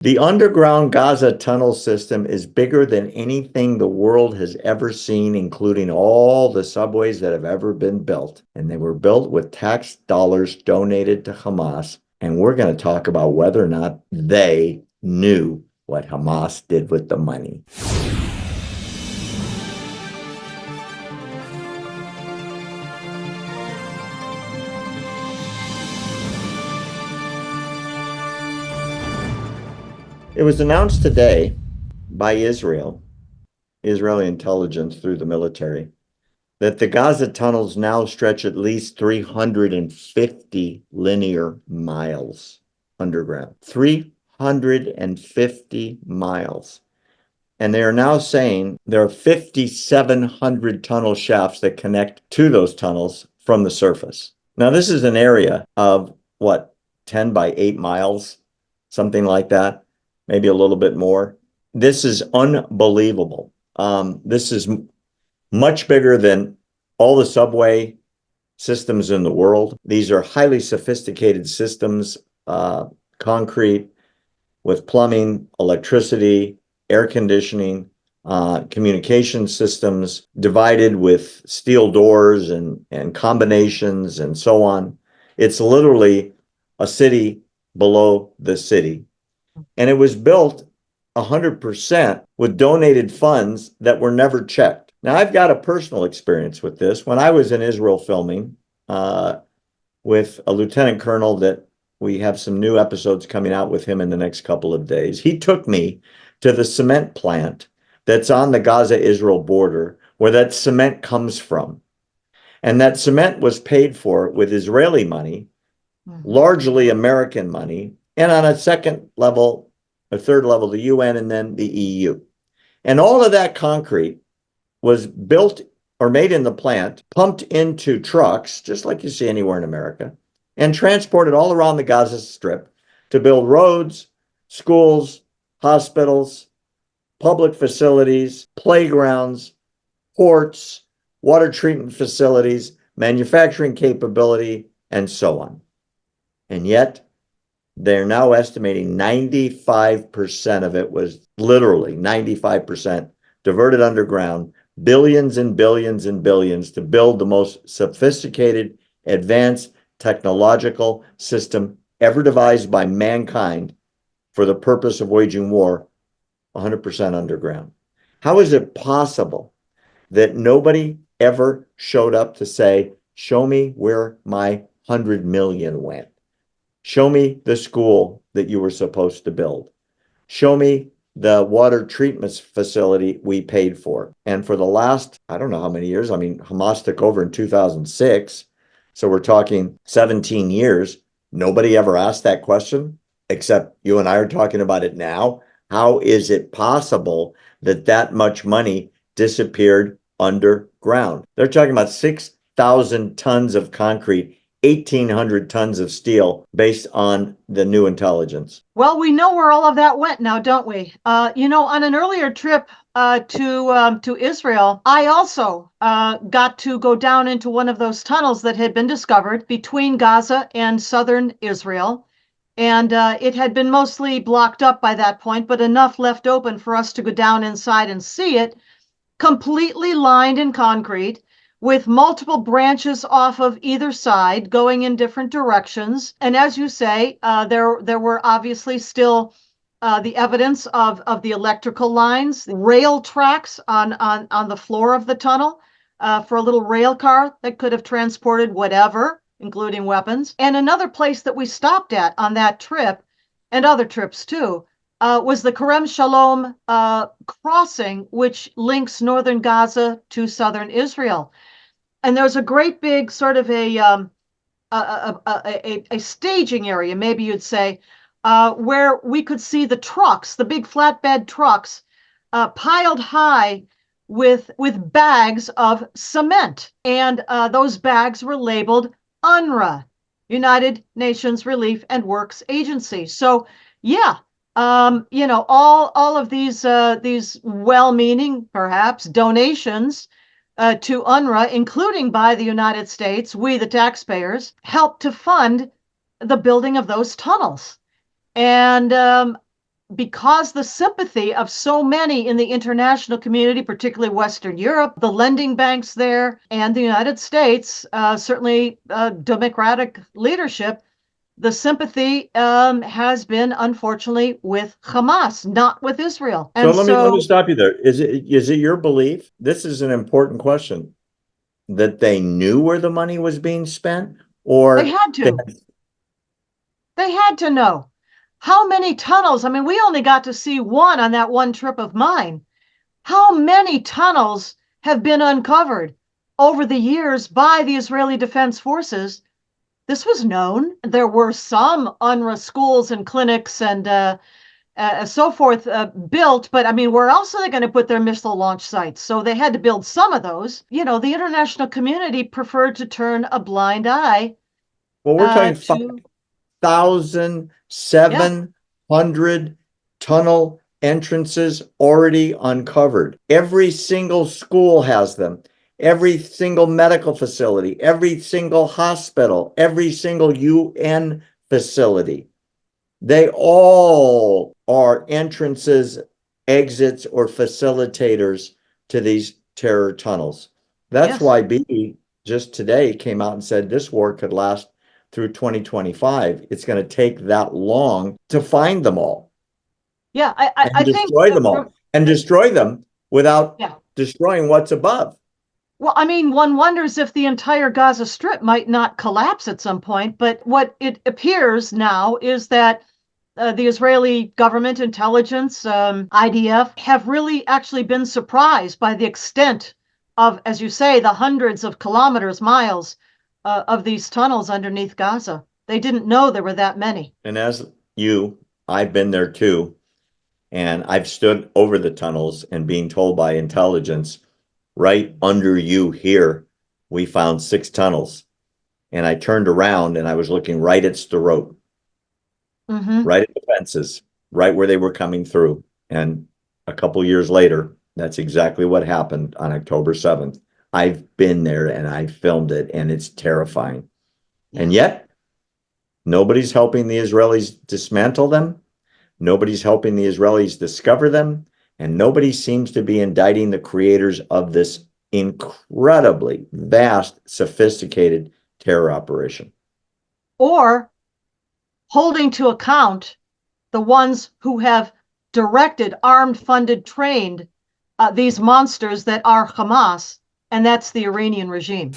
The underground Gaza tunnel system is bigger than anything the world has ever seen, including all the subways that have ever been built. And they were built with tax dollars donated to Hamas. And we're going to talk about whether or not they knew what Hamas did with the money. It was announced today by Israeli intelligence through the military, that the Gaza tunnels now stretch at least 350 linear miles underground. 350 miles. And they are now saying there are 5,700 tunnel shafts that connect to those tunnels from the surface. Now, this is an area of 10 by 8 miles, something like that. Maybe a little bit more. This is unbelievable. This is much bigger than all the subway systems in the world. These are highly sophisticated systems, concrete with plumbing, electricity, air conditioning, communication systems, divided with steel doors and combinations and so on. It's literally a city below the city. And it was built 100% with donated funds that were never checked. Now, I've got a personal experience with this. When I was in Israel filming with a lieutenant colonel that we have some new episodes coming out with him in the next couple of days, he took me to the cement plant that's on the Gaza-Israel border where that cement comes from. And that cement was paid for with Israeli money, largely American money, and on a second level, a third level, the UN and then the EU. And all of that concrete was built or made in the plant, pumped into trucks, just like you see anywhere in America, and transported all around the Gaza Strip to build roads, schools, hospitals, public facilities, playgrounds, ports, water treatment facilities, manufacturing capability, and so on. And yet, they're now estimating 95% of it was literally 95% diverted underground, billions and billions and billions to build the most sophisticated, advanced technological system ever devised by mankind for the purpose of waging war, 100% underground. How is it possible that nobody ever showed up to say, show me where my 100 million went? Show me the school that you were supposed to build. Show me the water treatment facility we paid for. And for the last, I don't know how many years, Hamas took over in 2006. So we're talking 17 years. Nobody ever asked that question, except you and I are talking about it now. How is it possible that that much money disappeared underground? They're talking about 6,000 tons of concrete, 1,800 tons of steel based on the new intelligence. Well, we know where all of that went now, don't we? On an earlier trip to Israel, I also got to go down into one of those tunnels that had been discovered between Gaza and southern Israel. And it had been mostly blocked up by that point, but enough left open for us to go down inside and see it, completely lined in concrete, with multiple branches off of either side going in different directions. And as you say, there were obviously still the evidence of the electrical lines, rail tracks on the floor of the tunnel for a little rail car that could have transported whatever, including weapons. And another place that we stopped at on that trip, and other trips too, was the Kerem Shalom crossing, which links northern Gaza to southern Israel. And there's a great big sort of a staging area, maybe you'd say, where we could see the trucks, the big flatbed trucks, piled high with bags of cement. And those bags were labeled UNRWA, United Nations Relief and Works Agency. So, yeah, all of these well-meaning, perhaps, donations to UNRWA, including by the United States, we the taxpayers, helped to fund the building of those tunnels. And because the sympathy of so many in the international community, particularly Western Europe, the lending banks there, and the United States, certainly democratic leadership, the sympathy has been, unfortunately, with Hamas, not with Israel. So And let me so stop you there. Is it your belief? This is an important question, that they knew where the money was being spent, they or had they to. They had to know. How many tunnels? I mean, we only got to see one on that one trip of mine. How many tunnels have been uncovered over the years by the Israeli Defense Forces? This was known. There were some UNRWA schools and clinics and so forth built, but I mean, where else are they going to put their missile launch sites? So they had to build some of those. You know, the international community preferred to turn a blind eye well, we're talking to, yeah, 5,700 tunnel entrances already uncovered. Every single school has them. Every single medical facility, every single hospital, every single UN facility. They all are entrances, exits, or facilitators to these terror tunnels. That's yes. why Bibi just today came out and said this war could last through 2025. It's going to take that long to find them all Yeah, and I think, destroy them all and destroy them without yeah. destroying what's above. Well, I mean, one wonders if the entire Gaza Strip might not collapse at some point. But what it appears now is that the Israeli government intelligence, IDF, have really actually been surprised by the extent of, as you say, the hundreds of kilometers, miles of these tunnels underneath Gaza. They didn't know there were that many. And as you, I've been there too. And I've stood over the tunnels and being told by intelligence, right under you here, we found 6 tunnels. And I turned around and I was looking right at Sderot, Mm-hmm. right at the fences, right where they were coming through. And a couple years later, that's exactly what happened on October 7th. I've been there and I filmed it, and it's terrifying. Yeah. And yet, nobody's helping the Israelis dismantle them. Nobody's helping the Israelis discover them, and nobody seems to be indicting the creators of this incredibly vast, sophisticated terror operation. Or holding to account the ones who have directed, armed, funded, trained these monsters that are Hamas, and that's the Iranian regime.